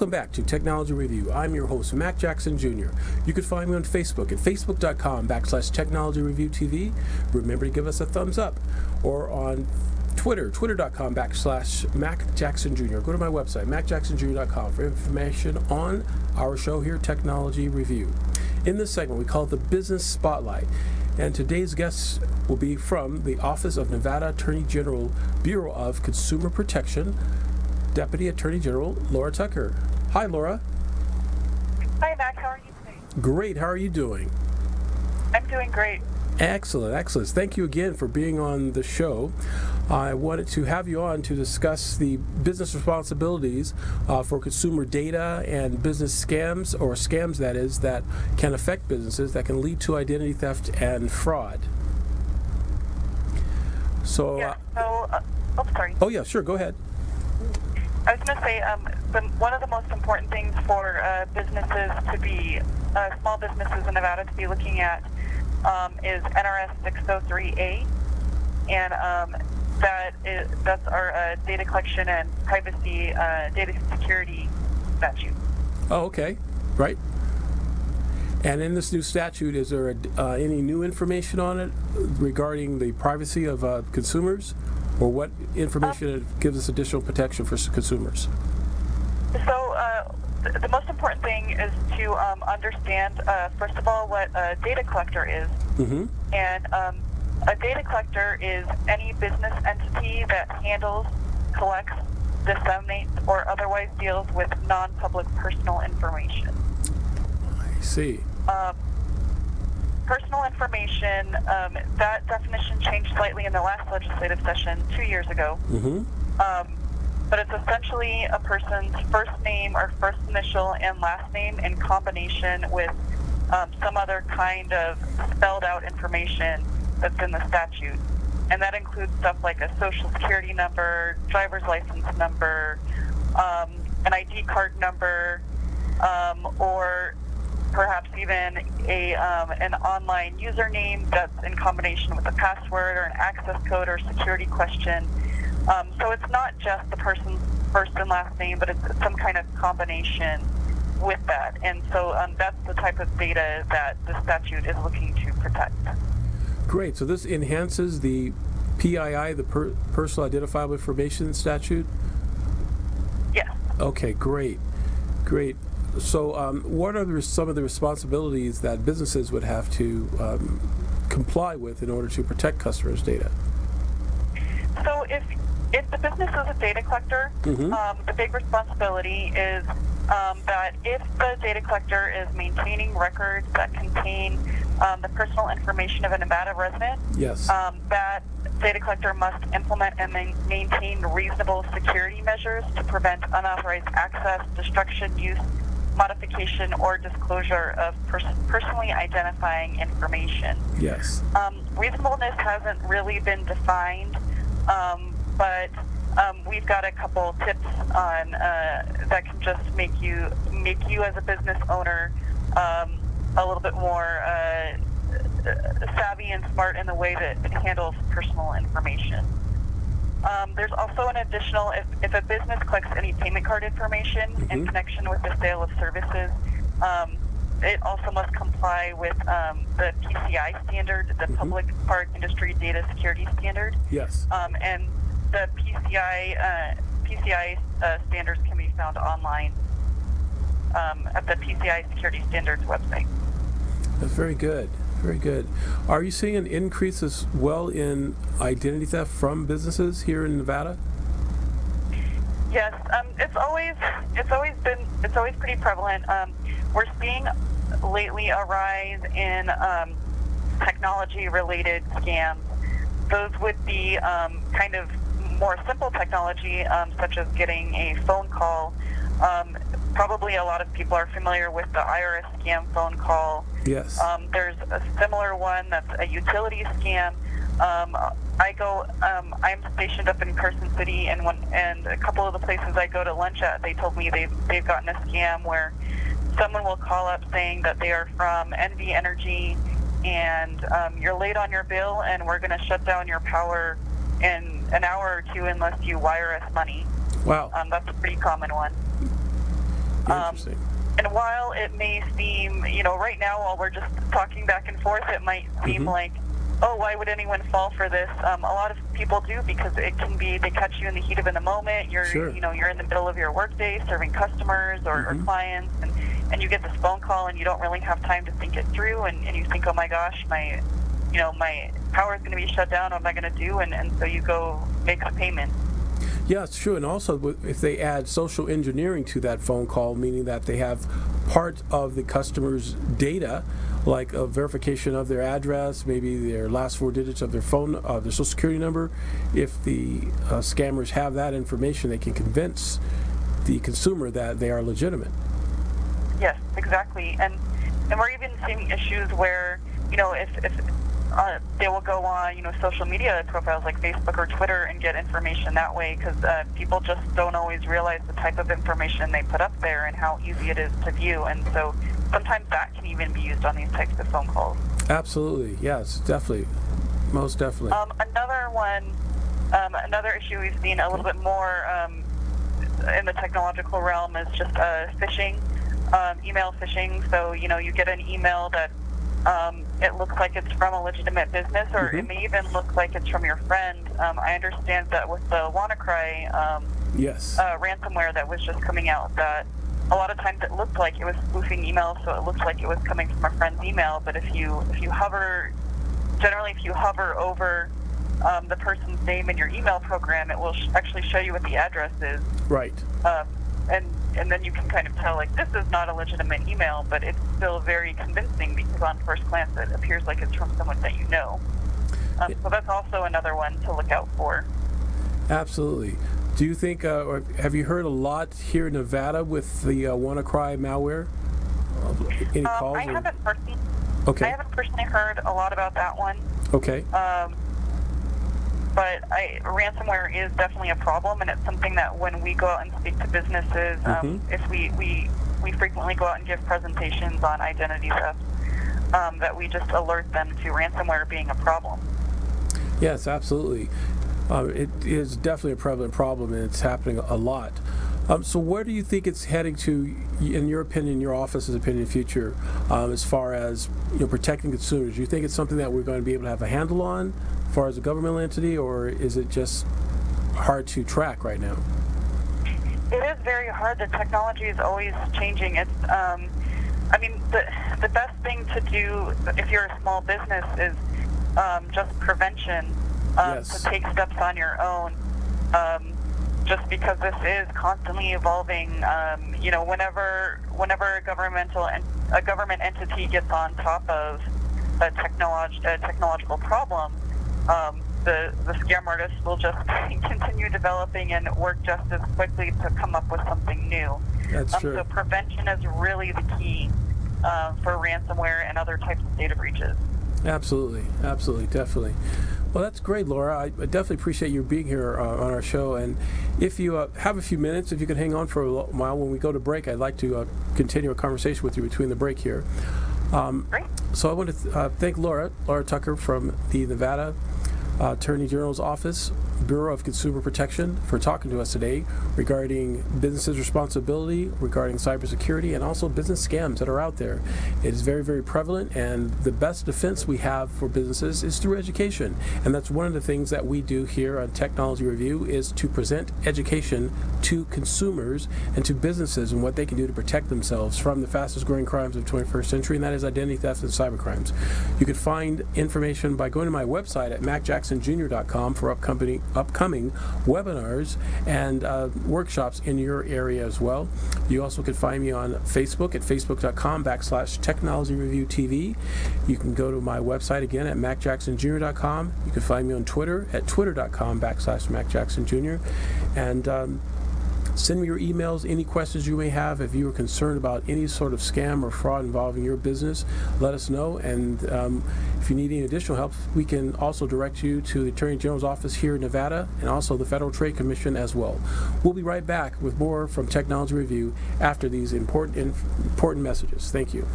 Welcome back to Technology Review. I'm your host, Mac Jackson Jr. You can find me on Facebook at facebook.com/Technology Review TV. Remember to give us a thumbs up. Or on Twitter, twitter.com/Mac Jackson Jr. Go to my website, macjacksonjr.com, for information on our show here, Technology Review. In this segment, we call it the Business Spotlight. And today's guests will be from the Office of Nevada Attorney General, Bureau of Consumer Protection, Deputy Attorney General Laura Tucker. Hi, Laura. Hi, Mac. How are you today? Great. How are you doing? I'm doing great. Excellent, excellent. Thank you again for being on the show. I wanted to have you on to discuss the business responsibilities for consumer data and business scams, or scams that is, that can affect businesses, that can lead to identity theft and fraud. So, sorry. Oh, yeah, sure, go ahead. I was going to say, one of the most important things for businesses to be, small businesses in Nevada to be looking at is NRS 603A, and that's our data collection and privacy data security statute. Oh, okay, right. And in this new statute, is there any new information on it regarding the privacy of consumers, or what information gives us additional protection for consumers? So the most important thing is to understand, first of all, what a data collector is. Mm-hmm. And a data collector is any business entity that handles, collects, disseminates, or otherwise deals with non-public personal information. I see. Personal information, that definition changed slightly in the last legislative session 2 years ago. Mm-hmm. But it's essentially a person's first name or first initial and last name in combination with some other kind of spelled out information that's in the statute. And that includes stuff like a social security number, driver's license number, an ID card number, or perhaps even an online username that's in combination with a password or an access code or security question. So it's not just the person's first and last name, but it's some kind of combination with that. And so that's the type of data that the statute is looking to protect. Great. So this enhances the PII, the Personal Identifiable Information Statute? Yes. Okay, great. Great. So what are some of the responsibilities that businesses would have to comply with in order to protect customers' data? So if the business is a data collector, Mm-hmm. the big responsibility is that if the data collector is maintaining records that contain the personal information of a Nevada resident, Yes. that data collector must implement and maintain reasonable security measures to prevent unauthorized access, destruction, use, modification, or disclosure of personally identifying information. Yes. Reasonableness hasn't really been defined, but we've got a couple tips on that can just make you as a business owner a little bit more savvy and smart in the way that it handles personal information. There's also an additional, if a business collects any payment card information Mm-hmm. in connection with the sale of services, it also must comply with the PCI standard, the Mm-hmm. Public Card Industry Data Security Standard. Yes. And the PCI standards can be found online at the PCI Security Standards website. That's very good. Very good. Are you seeing an increase as well in identity theft from businesses here in Nevada? Yes, it's always pretty prevalent. We're seeing lately a rise in technology-related scams. Those would be kind of more simple technology, such as getting a phone call. Probably a lot of people are familiar with the IRS scam phone call. Yes. There's a similar one that's a utility scam. I'm stationed up in Carson City, and a couple of the places I go to lunch at, they told me they've gotten a scam where someone will call up saying that they are from NV Energy, and you're late on your bill, and we're going to shut down your power in an hour or two unless you wire us money. Wow. That's a pretty common one. Interesting. And while it may seem, right now while we're just talking back and forth, it might seem like, oh, why would anyone fall for this? A lot of people do, because it can be, they catch you in the heat of the moment. You're, you're in the middle of your workday serving customers or clients, and you get this phone call and you don't really have time to think it through, and you think, oh my gosh, my power is going to be shut down. What am I going to do? And so you go make the payment. Yeah, it's true. And also, if they add social engineering to that phone call, meaning that they have part of the customer's data, like a verification of their address, maybe their last 4 digits of their phone, their social security number, if the scammers have that information, they can convince the consumer that they are legitimate. Yes, exactly. And we're even seeing issues where, if they will go on, social media profiles like Facebook or Twitter and get information that way, because people just don't always realize the type of information they put up there and how easy it is to view. And so sometimes that can even be used on these types of phone calls. Absolutely. Yes, definitely. Most definitely. Another issue we've seen a little bit more in the technological realm is just phishing, email phishing. So, you get an email that it looks like it's from a legitimate business, or it may even look like it's from your friend. I understand that with the WannaCry ransomware that was just coming out, that a lot of times it looked like it was spoofing emails, so it looked like it was coming from a friend's email. But if you hover over the person's name in your email program, it will actually show you what the address is. Right. And then you can kind of tell, like, this is not a legitimate email, but it's still very convincing because on first glance it appears like it's from someone that you know. So that's also another one to look out for. Absolutely. Do you think, or have you heard a lot here in Nevada with the WannaCry malware? Any calls? I haven't personally heard a lot about that one. Okay. But ransomware is definitely a problem, and it's something that when we go out and speak to businesses, if we frequently go out and give presentations on identity theft, that we just alert them to ransomware being a problem. Yes, absolutely. It is definitely a prevalent problem, and it's happening a lot. So where do you think it's heading to, in your opinion, your office's opinion, in the future, as far as protecting consumers? Do you think it's something that we're going to be able to have a handle on as far as a governmental entity, or is it just hard to track right now? It is very hard. The technology is always changing. It's, the best thing to do if you're a small business is just prevention, to take steps on your own. Just because this is constantly evolving, whenever a government entity gets on top of a technological problem, the scam artists will just continue developing and work just as quickly to come up with something new. That's true. So prevention is really the key for ransomware and other types of data breaches. Absolutely, definitely. Well, that's great, Laura. I definitely appreciate you being here on our show. And if you have a few minutes, if you could hang on for a while when we go to break, I'd like to continue a conversation with you between the break here. Great. So I want to thank Laura Tucker from the Nevada Attorney General's Office, Bureau of Consumer Protection, for talking to us today regarding businesses' responsibility, regarding cybersecurity, and also business scams that are out there. It is very, very prevalent, and the best defense we have for businesses is through education. And that's one of the things that we do here on Technology Review, is to present education to consumers and to businesses and what they can do to protect themselves from the fastest growing crimes of the 21st century, and that is identity theft and cybercrimes. You can find information by going to my website at macjacksonjr.com for upcoming webinars and workshops in your area as well. You also can find me on Facebook at facebook.com/Technology Review TV. You can go to my website again at macjacksonjr.com. You can find me on Twitter at twitter.com/MacJacksonJr. And send me your emails, any questions you may have. If you are concerned about any sort of scam or fraud involving your business, let us know. And if you need any additional help, we can also direct you to the Attorney General's office here in Nevada and also the Federal Trade Commission as well. We'll be right back with more from Technology Review after these important messages. Thank you.